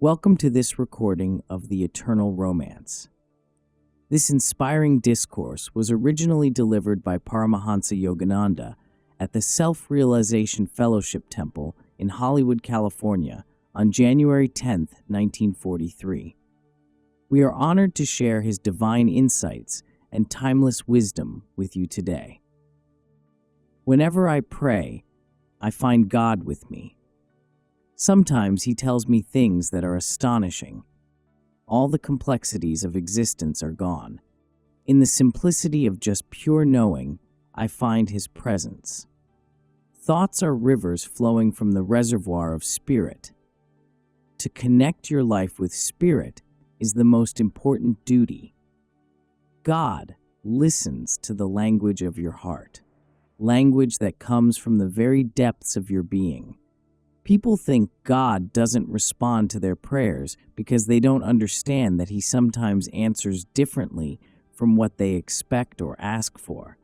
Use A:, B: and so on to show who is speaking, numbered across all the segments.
A: Welcome to this recording of The Eternal Romance. This inspiring discourse was originally delivered by Paramahansa Yogananda at the Self-Realization Fellowship Temple in Hollywood, California on January 10, 1943. We are honored to share his divine insights and timeless wisdom with you today. Whenever I pray, I find God with me. Sometimes he tells me things that are astonishing. All the complexities of existence are gone. In the simplicity of just pure knowing, I find his presence. Thoughts are rivers flowing from the reservoir of spirit. To connect your life with spirit is the most important duty. God listens to the language of your heart, language that comes from the very depths of your being. People think God doesn't respond to their prayers because they don't understand that he sometimes answers differently from what they expect or ask for.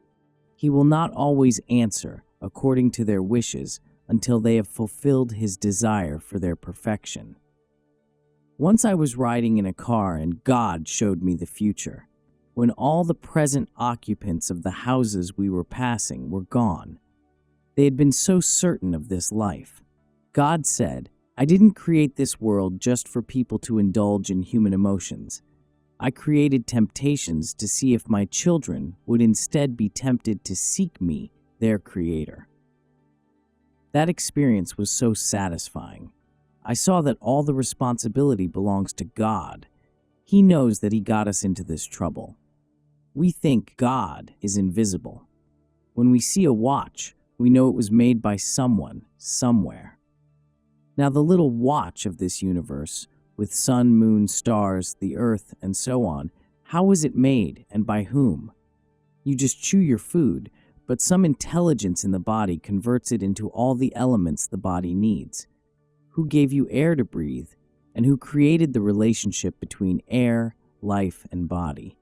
A: He will not always answer according to their wishes until they have fulfilled his desire for their perfection. Once I was riding in a car and God showed me the future, when all the present occupants of the houses we were passing were gone. They had been so certain of this life. God said, "I didn't create this world just for people to indulge in human emotions. I created temptations to see if my children would instead be tempted to seek me, their creator." That experience was so satisfying. I saw that all the responsibility belongs to God. He knows that he got us into this trouble. We think God is invisible. When we see a watch, we know it was made by someone, somewhere. Now, the little watch of this universe, with sun, moon, stars, the earth, and so on, how was it made and by whom? You just chew your food, but some intelligence in the body converts it into all the elements the body needs. Who gave you air to breathe, and who created the relationship between air, life, and body?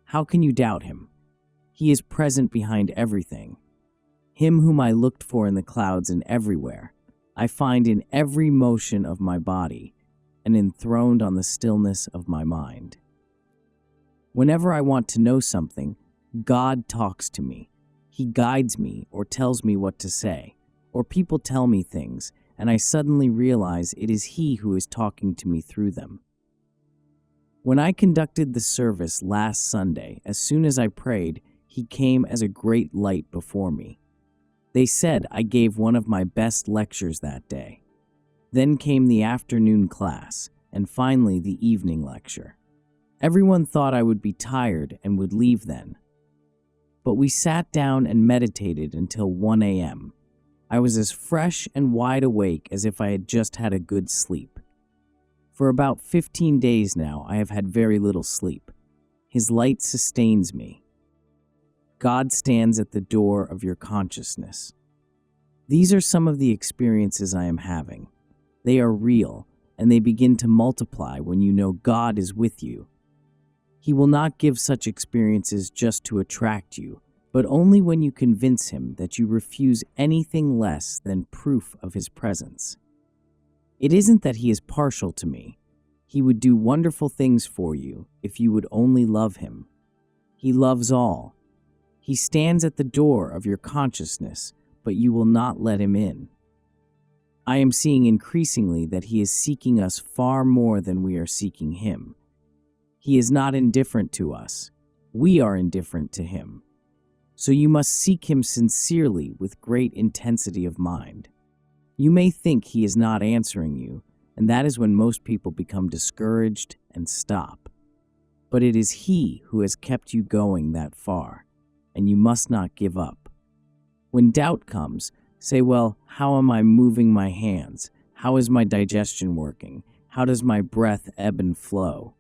A: How can you doubt him? He is present behind everything. Him whom I looked for in the clouds and everywhere, I find in every motion of my body and enthroned on the stillness of my mind. Whenever I want to know something, God talks to me. He guides me or tells me what to say, or people tell me things, and I suddenly realize it is he who is talking to me through them. When I conducted the service last Sunday, as soon as I prayed, he came as a great light before me. They said I gave one of my best lectures that day. Then came the afternoon class, and finally the evening lecture. Everyone thought I would be tired and would leave then. But we sat down and meditated until 1 a.m. I was as fresh and wide awake as if I had just had a good sleep. For about 15 days now, I have had very little sleep. His light sustains me. God stands at the door of your consciousness. These are some of the experiences I am having. They are real, and they begin to multiply when you know God is with you. He will not give such experiences just to attract you, but only when you convince him that you refuse anything less than proof of his presence. It isn't that he is partial to me. He would do wonderful things for you if you would only love him. He loves all. He stands at the door of your consciousness, but you will not let him in. I am seeing increasingly that he is seeking us far more than we are seeking him. He is not indifferent to us. We are indifferent to him. So you must seek him sincerely with great intensity of mind. You may think he is not answering you, and that is when most people become discouraged and stop. But it is he who has kept you going that far, and you must not give up. When doubt comes, say, well, how am I moving my hands? How is my digestion working? How does my breath ebb and flow?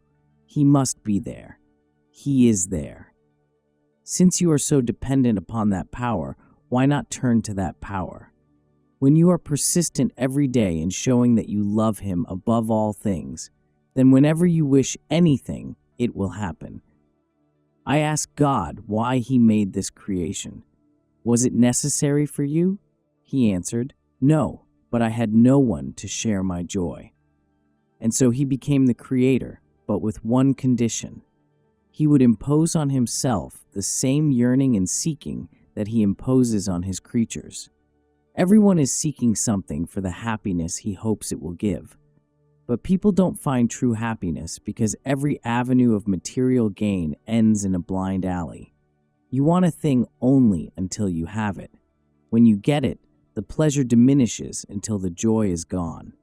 A: He must be there. He is there. Since you are so dependent upon that power, why not turn to that power? When you are persistent every day in showing that you love him above all things, then whenever you wish anything, it will happen. I asked God why he made this creation. Was it necessary for you? He answered, no, but I had no one to share my joy. And so he became the creator, but with one condition. He would impose on himself the same yearning and seeking that he imposes on his creatures. Everyone is seeking something for the happiness he hopes it will give. But people don't find true happiness because every avenue of material gain ends in a blind alley. You want a thing only until you have it. When you get it, the pleasure diminishes until the joy is gone.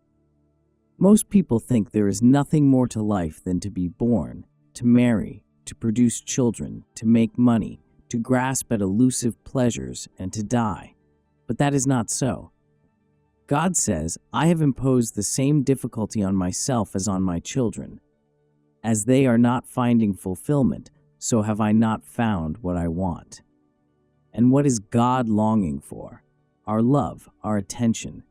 A: Most people think there is nothing more to life than to be born, to marry, to produce children, to make money, to grasp at elusive pleasures, and to die. But that is not so. God says, I have imposed the same difficulty on myself as on my children. As they are not finding fulfillment, so have I not found what I want. And what is God longing for? Our love, our attention.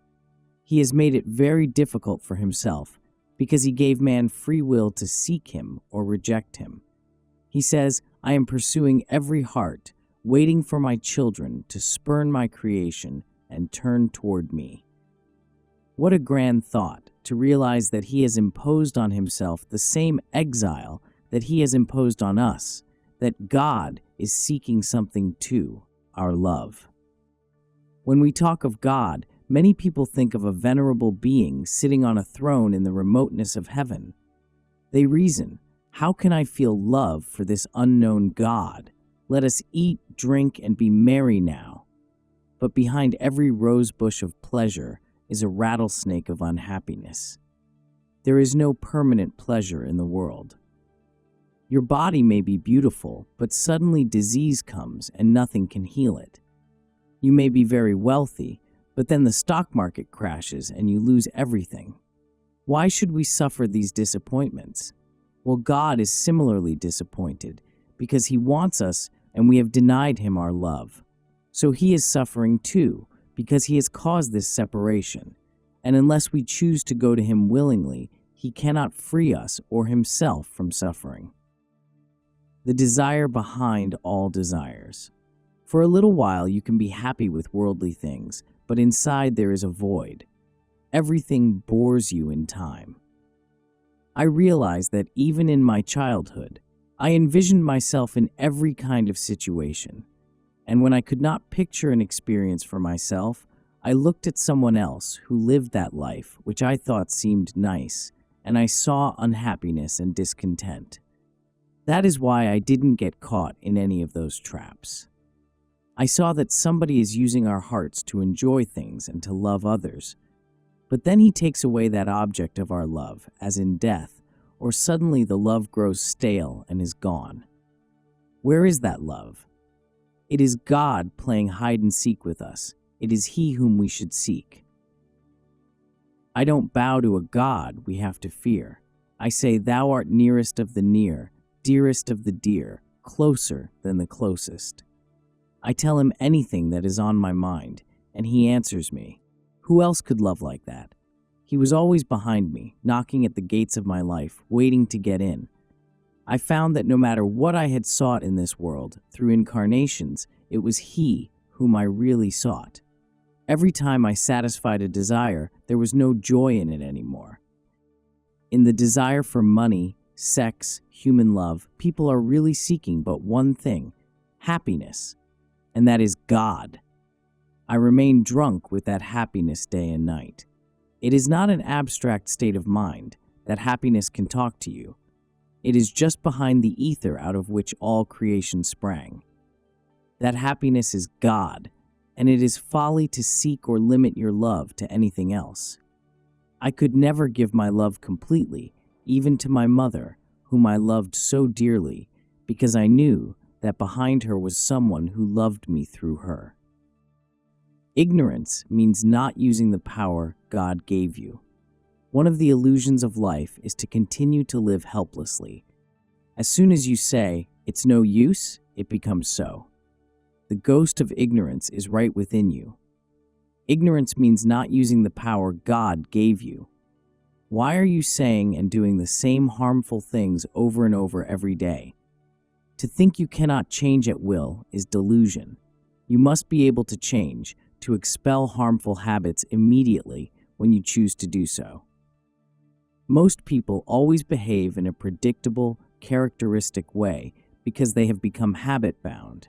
A: He has made it very difficult for himself because he gave man free will to seek him or reject him. He says, I am pursuing every heart, waiting for my children to spurn my creation and turn toward me. What a grand thought to realize that he has imposed on himself the same exile that he has imposed on us, that God is seeking something too, our love. When we talk of God, many people think of a venerable being sitting on a throne in the remoteness of heaven. They reason, how can I feel love for this unknown God? Let us eat, drink, and be merry now. But behind every rosebush of pleasure is a rattlesnake of unhappiness. There is no permanent pleasure in the world. Your body may be beautiful, but suddenly disease comes and nothing can heal it. You may be very wealthy, but then the stock market crashes and you lose everything. Why should we suffer these disappointments? Well, God is similarly disappointed because he wants us and we have denied him our love. So he is suffering too because he has caused this separation. And unless we choose to go to him willingly, he cannot free us or himself from suffering. The desire behind all desires. For a little while you can be happy with worldly things, but inside there is a void. Everything bores you in time. I realized that even in my childhood, I envisioned myself in every kind of situation. And when I could not picture an experience for myself, I looked at someone else who lived that life, which I thought seemed nice, and I saw unhappiness and discontent. That is why I didn't get caught in any of those traps. I saw that somebody is using our hearts to enjoy things and to love others. But then he takes away that object of our love, as in death, or suddenly the love grows stale and is gone. Where is that love? It is God playing hide and seek with us. It is he whom we should seek. I don't bow to a God we have to fear. I say, thou art nearest of the near, dearest of the dear, closer than the closest. I tell him anything that is on my mind, and he answers me. Who else could love like that? He was always behind me, knocking at the gates of my life, waiting to get in. I found that no matter what I had sought in this world, through incarnations, it was he whom I really sought. Every time I satisfied a desire, there was no joy in it anymore. In the desire for money, sex, human love, people are really seeking but one thing, happiness, and that is God. I remain drunk with that happiness day and night. It is not an abstract state of mind that happiness can talk to you. It is just behind the ether out of which all creation sprang. That happiness is God, and it is folly to seek or limit your love to anything else. I could never give my love completely, even to my mother, whom I loved so dearly, because I knew that behind her was someone who loved me through her. Ignorance means not using the power God gave you. One of the illusions of life is to continue to live helplessly. As soon as you say, it's no use, it becomes so. The ghost of ignorance is right within you. Ignorance means not using the power God gave you. Why are you saying and doing the same harmful things over and over every day? To think you cannot change at will is delusion. You must be able to change, to expel harmful habits immediately when you choose to do so. Most people always behave in a predictable, characteristic way because they have become habit-bound.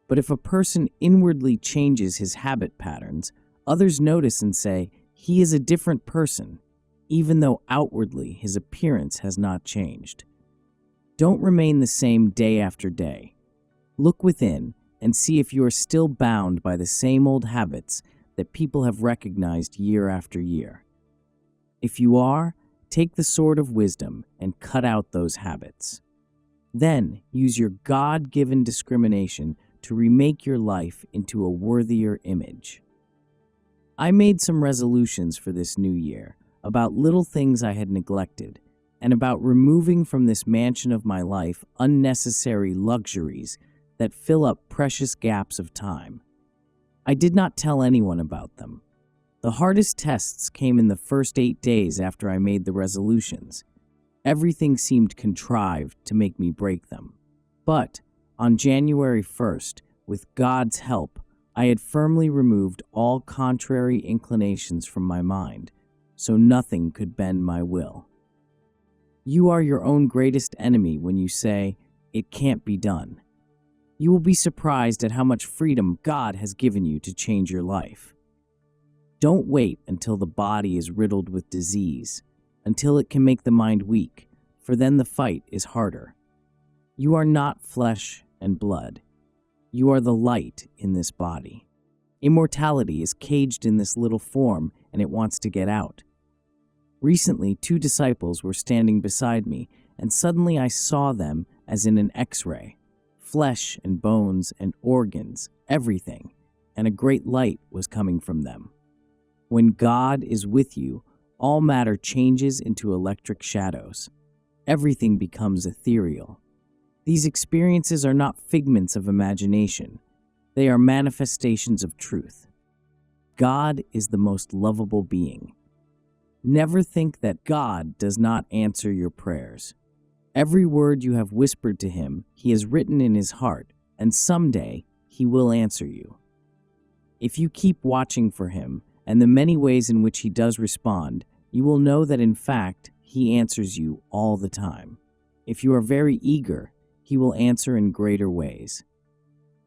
A: But if a person inwardly changes his habit patterns, others notice and say, he is a different person, even though outwardly his appearance has not changed. Don't remain the same day after day. Look within and see if you are still bound by the same old habits that people have recognized year after year. If you are, take the sword of wisdom and cut out those habits. Then use your God-given discrimination to remake your life into a worthier image. I made some resolutions for this new year about little things I had neglected and about removing from this mansion of my life unnecessary luxuries that fill up precious gaps of time. I did not tell anyone about them. The hardest tests came in the first 8 days after I made the resolutions. Everything seemed contrived to make me break them. But on January 1st, with God's help, I had firmly removed all contrary inclinations from my mind, so nothing could bend my will. You are your own greatest enemy when you say, "It can't be done." You will be surprised at how much freedom God has given you to change your life. Don't wait until the body is riddled with disease, until it can make the mind weak, for then the fight is harder. You are not flesh and blood. You are the light in this body. Immortality is caged in this little form, and it wants to get out. Recently, 2 disciples were standing beside me, and suddenly I saw them as in an X-ray. Flesh and bones and organs, everything, and a great light was coming from them. When God is with you, all matter changes into electric shadows. Everything becomes ethereal. These experiences are not figments of imagination. They are manifestations of truth. God is the most lovable being. Never think that God does not answer your prayers. Every word you have whispered to him, he has written in his heart, and someday he will answer you. If you keep watching for him and the many ways in which he does respond, you will know that in fact, he answers you all the time. If you are very eager, he will answer in greater ways.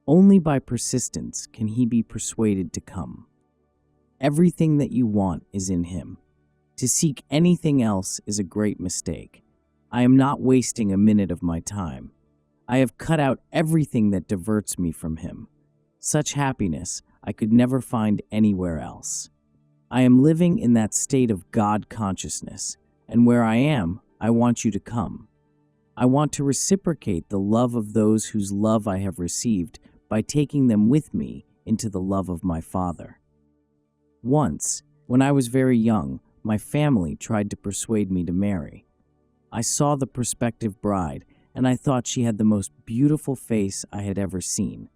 A: Only by persistence can he be persuaded to come. Everything that you want is in him. To seek anything else is a great mistake. I am not wasting a minute of my time. I have cut out everything that diverts me from him. Such happiness I could never find anywhere else. I am living in that state of God consciousness, and where I am, I want you to come. I want to reciprocate the love of those whose love I have received by taking them with me into the love of my Father. Once, when I was very young, my family tried to persuade me to marry. I saw the prospective bride, and I thought she had the most beautiful face I had ever seen.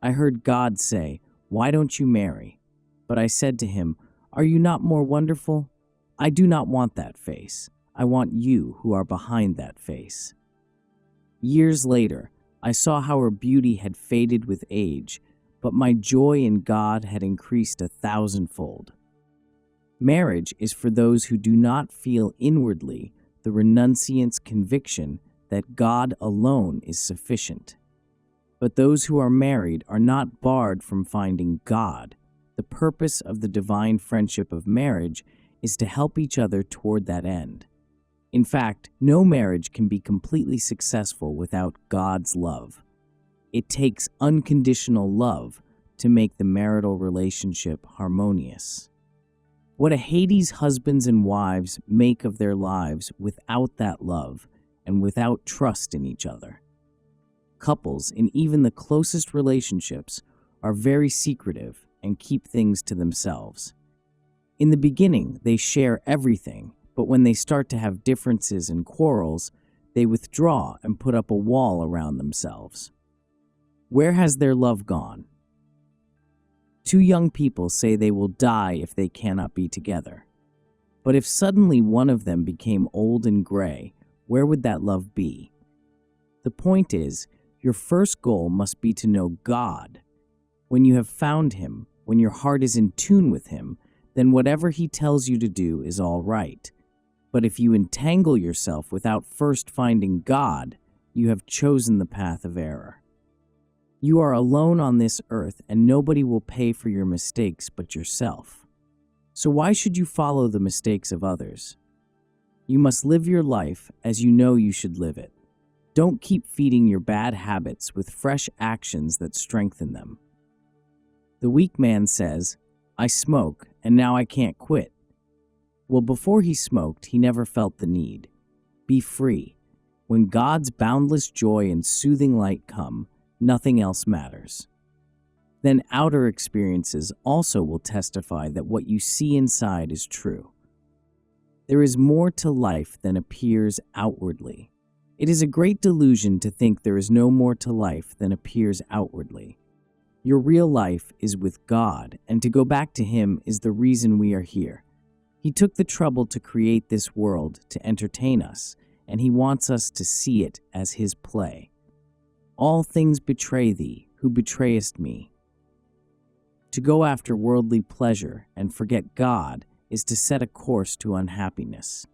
A: I heard God say, "Why don't you marry?" But I said to him, "Are you not more wonderful? I do not want that face. I want you who are behind that face." Years later, I saw how her beauty had faded with age, but my joy in God had increased 1,000-fold. Marriage is for those who do not feel inwardly the renunciant's conviction that God alone is sufficient. But those who are married are not barred from finding God. The purpose of the divine friendship of marriage is to help each other toward that end. In fact, no marriage can be completely successful without God's love. It takes unconditional love to make the marital relationship harmonious. What a Hades husbands and wives make of their lives without that love and without trust in each other. Couples in even the closest relationships are very secretive and keep things to themselves. In the beginning, they share everything, but when they start to have differences and quarrels, they withdraw and put up a wall around themselves. Where has their love gone? 2 young people say they will die if they cannot be together. But if suddenly one of them became old and gray, where would that love be? The point is, your first goal must be to know God. When you have found him, when your heart is in tune with him, then whatever he tells you to do is all right. But if you entangle yourself without first finding God, you have chosen the path of error. You are alone on this earth, and nobody will pay for your mistakes but yourself. So why should you follow the mistakes of others? You must live your life as you know you should live it. Don't keep feeding your bad habits with fresh actions that strengthen them. The weak man says, "I smoke, and now I can't quit." Well, before he smoked, he never felt the need. Be free. When God's boundless joy and soothing light come, nothing else matters. Then outer experiences also will testify that what you see inside is true. There is more to life than appears outwardly. It is a great delusion to think there is no more to life than appears outwardly. Your real life is with God, and to go back to Him is the reason we are here. He took the trouble to create this world to entertain us, and He wants us to see it as His play. All things betray thee, who betrayest me. To go after worldly pleasure and forget God is to set a course to unhappiness.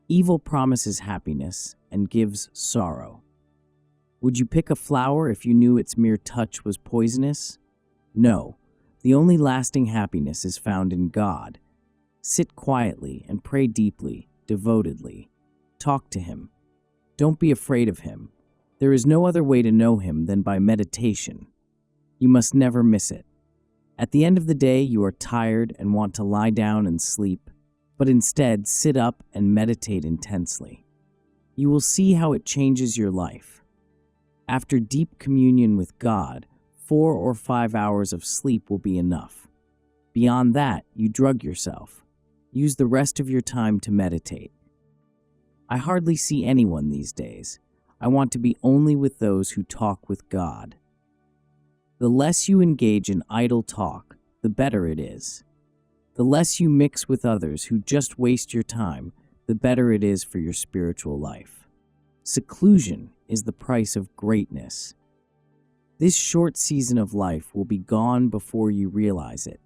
A: Evil promises happiness and gives sorrow. Would you pick a flower if you knew its mere touch was poisonous? No, the only lasting happiness is found in God. Sit quietly and pray deeply, devotedly. Talk to Him. Don't be afraid of Him. There is no other way to know Him than by meditation. You must never miss it. At the end of the day, you are tired and want to lie down and sleep, but instead sit up and meditate intensely. You will see how it changes your life. After deep communion with God, 4 or 5 hours of sleep will be enough. Beyond that, you drug yourself. Use the rest of your time to meditate. I hardly see anyone these days. I want to be only with those who talk with God. The less you engage in idle talk, the better it is. The less you mix with others who just waste your time, the better it is for your spiritual life. Seclusion is the price of greatness. This short season of life will be gone before you realize it.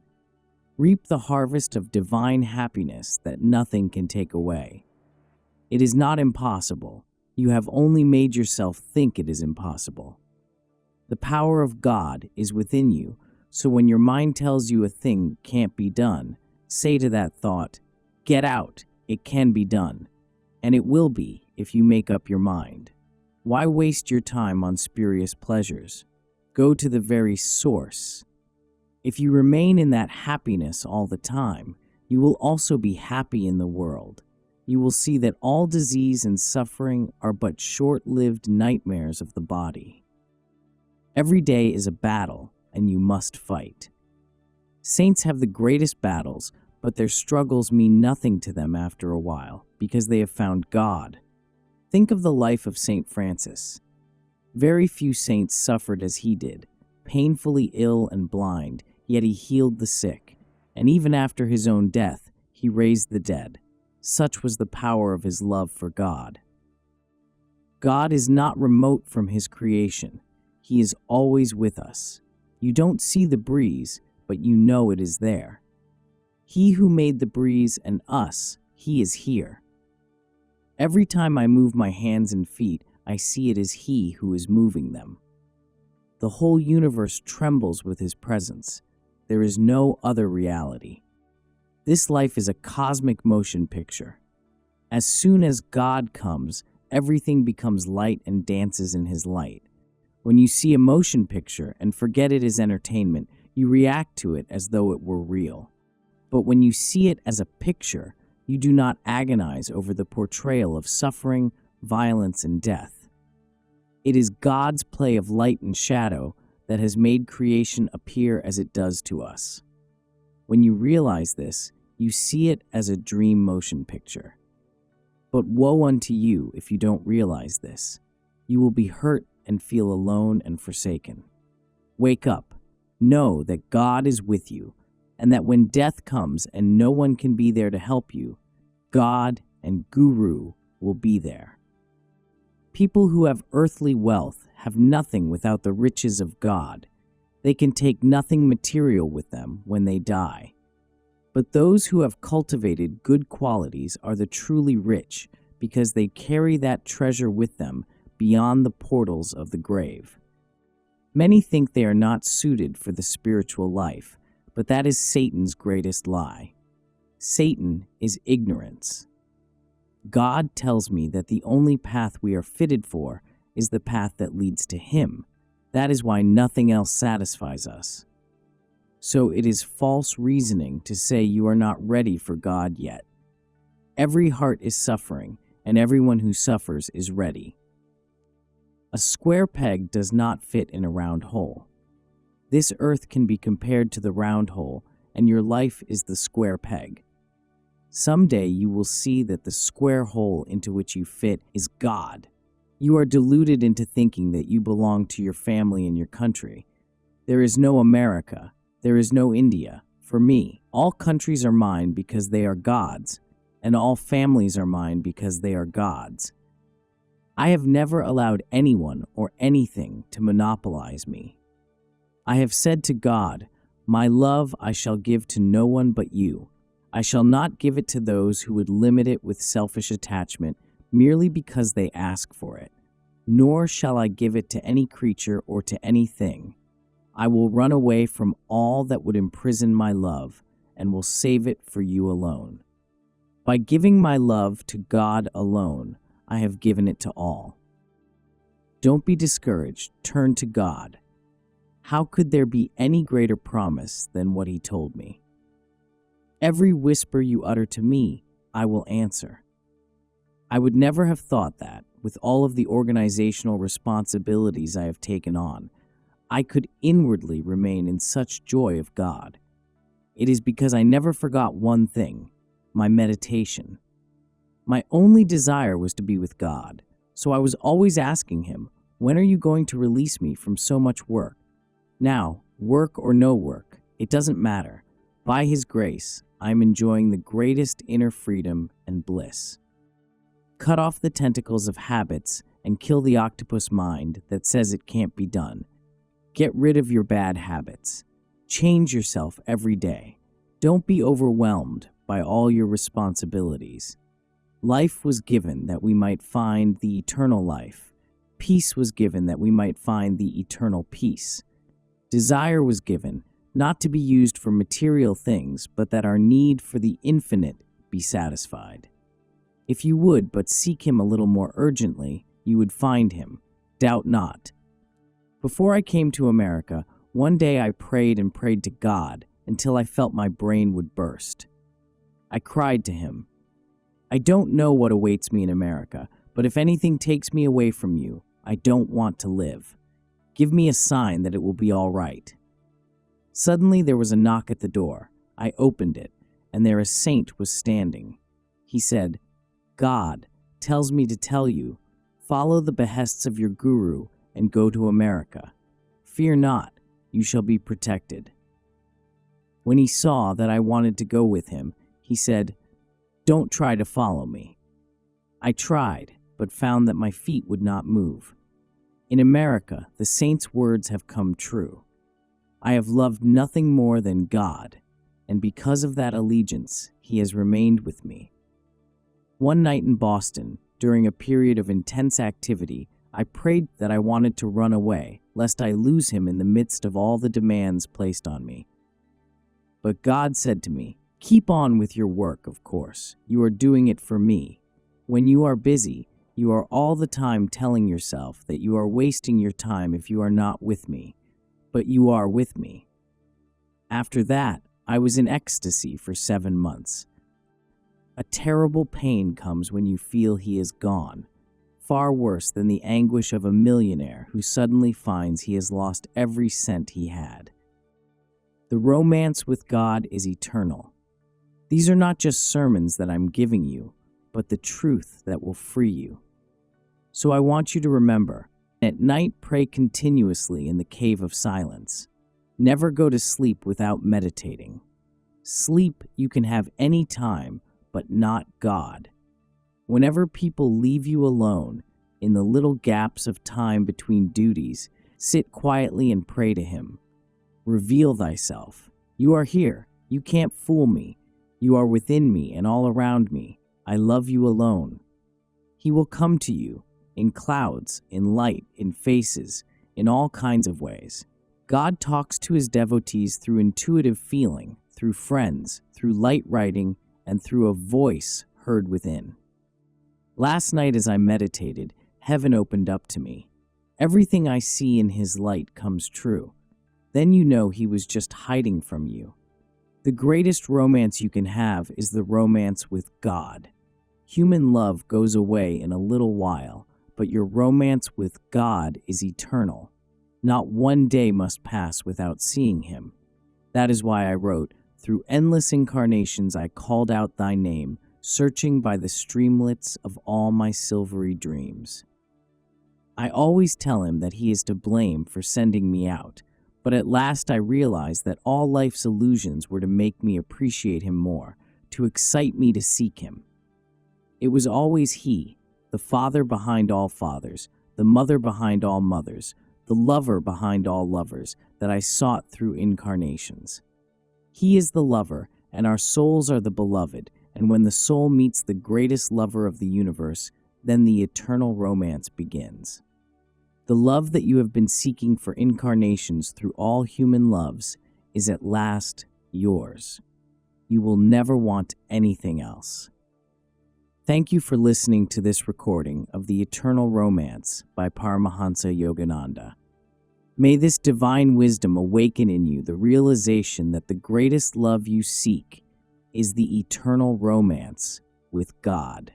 A: Reap the harvest of divine happiness that nothing can take away. It is not impossible. You have only made yourself think it is impossible. The power of God is within you, so when your mind tells you a thing can't be done, say to that thought, "Get out, it can be done." And it will be if you make up your mind. Why waste your time on spurious pleasures? Go to the very source. If you remain in that happiness all the time, you will also be happy in the world. You will see that all disease and suffering are but short-lived nightmares of the body. Every day is a battle, and you must fight. Saints have the greatest battles, but their struggles mean nothing to them after a while, because they have found God. Think of the life of Saint Francis. Very few saints suffered as he did, painfully ill and blind, yet he healed the sick, and even after his own death, he raised the dead. Such was the power of his love for God. God is not remote from His creation. He is always with us. You don't see the breeze, but you know it is there. He who made the breeze and us, He is here. Every time I move my hands and feet, I see it is He who is moving them. The whole universe trembles with His presence. There is no other reality. This life is a cosmic motion picture. As soon as God comes, everything becomes light and dances in His light. When you see a motion picture and forget it is entertainment, you react to it as though it were real. But when you see it as a picture, you do not agonize over the portrayal of suffering, violence, and death. It is God's play of light and shadow that has made creation appear as it does to us. When you realize this, you see it as a dream motion picture. But woe unto you if you don't realize this. You will be hurt and feel alone and forsaken. Wake up. Know that God is with you, and that when death comes and no one can be there to help you, God and Guru will be there. People who have earthly wealth have nothing without the riches of God. They can take nothing material with them when they die. But those who have cultivated good qualities are the truly rich, because they carry that treasure with them beyond the portals of the grave. Many think they are not suited for the spiritual life, but that is Satan's greatest lie. Satan is ignorance. God tells me that the only path we are fitted for is the path that leads to Him. That is why nothing else satisfies us. So it is false reasoning to say you are not ready for God yet. Every heart is suffering, and everyone who suffers is ready. A square peg does not fit in a round hole. This earth can be compared to the round hole, and your life is the square peg. Someday you will see that the square hole into which you fit is God. You are deluded into thinking that you belong to your family and your country. There is no America. There is no India. For me, all countries are mine because they are God's, and all families are mine because they are God's. I have never allowed anyone or anything to monopolize me. I have said to God, "My love I shall give to no one but you. I shall not give it to those who would limit it with selfish attachment merely because they ask for it, nor shall I give it to any creature or to anything. I will run away from all that would imprison my love and will save it for you alone. By giving my love to God alone, I have given it to all." Don't be discouraged. Turn to God. How could there be any greater promise than what He told me? Every whisper you utter to me, I will answer. I would never have thought that, with all of the organizational responsibilities I have taken on, I could inwardly remain in such joy of God. It is because I never forgot one thing, my meditation. My only desire was to be with God, so I was always asking Him, "When are you going to release me from so much work?" Now, work or no work, it doesn't matter. By His grace, I am enjoying the greatest inner freedom and bliss. Cut off the tentacles of habits and kill the octopus mind that says it can't be done. Get rid of your bad habits. Change yourself every day. Don't be overwhelmed by all your responsibilities. Life was given that we might find the eternal life. Peace was given that we might find the eternal peace. Desire was given not to be used for material things, but that our need for the infinite be satisfied. If you would but seek Him a little more urgently, you would find Him. Doubt not. Before I came to America, one day I prayed and prayed to God until I felt my brain would burst. I cried to Him, "I don't know what awaits me in America, but if anything takes me away from you, I don't want to live. Give me a sign that it will be all right." Suddenly there was a knock at the door. I opened it, and there a saint was standing. He said, "God tells me to tell you, follow the behests of your guru and go to America. Fear not, you shall be protected." When he saw that I wanted to go with him, he said, "Don't try to follow me." I tried, but found that my feet would not move. In America, the saint's words have come true. I have loved nothing more than God, and because of that allegiance, He has remained with me. One night in Boston, during a period of intense activity, I prayed that I wanted to run away, lest I lose Him in the midst of all the demands placed on me. But God said to me, "Keep on with your work, of course. You are doing it for me. When you are busy, you are all the time telling yourself that you are wasting your time if you are not with me. But you are with me." After that, I was in ecstasy for 7 months. A terrible pain comes when you feel He is gone, far worse than the anguish of a millionaire who suddenly finds he has lost every cent he had. The romance with God is eternal. These are not just sermons that I'm giving you, but the truth that will free you. So I want you to remember, at night pray continuously in the cave of silence. Never go to sleep without meditating. Sleep you can have any time, but not God. Whenever people leave you alone, in the little gaps of time between duties, sit quietly and pray to Him. Reveal thyself. You are here. You can't fool me. You are within me and all around me. I love you alone. He will come to you in clouds, in light, in faces, in all kinds of ways. God talks to his devotees through intuitive feeling, through friends, through light writing, and through a voice heard within. Last night as I meditated, heaven opened up to me. Everything I see in his light comes true. Then you know he was just hiding from you. The greatest romance you can have is the romance with God. Human love goes away in a little while, but your romance with God is eternal. Not one day must pass without seeing him. That is why I wrote, "Through endless incarnations I called out thy name, searching by the streamlets of all my silvery dreams." I always tell him that he is to blame for sending me out, but at last I realized that all life's illusions were to make me appreciate him more, to excite me to seek him. It was always he, the father behind all fathers, the mother behind all mothers, the lover behind all lovers, that I sought through incarnations. He is the lover, and our souls are the beloved, and when the soul meets the greatest lover of the universe, then the eternal romance begins. The love that you have been seeking for incarnations through all human loves is at last yours. You will never want anything else. Thank you for listening to this recording of The Eternal Romance by Paramahansa Yogananda. May this divine wisdom awaken in you the realization that the greatest love you seek is the eternal romance with God.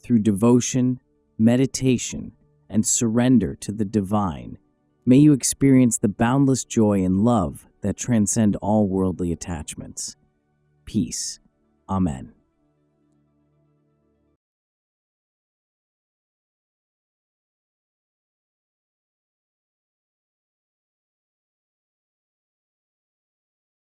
A: Through devotion, meditation, and surrender to the divine, may you experience the boundless joy and love that transcend all worldly attachments. Peace. Amen.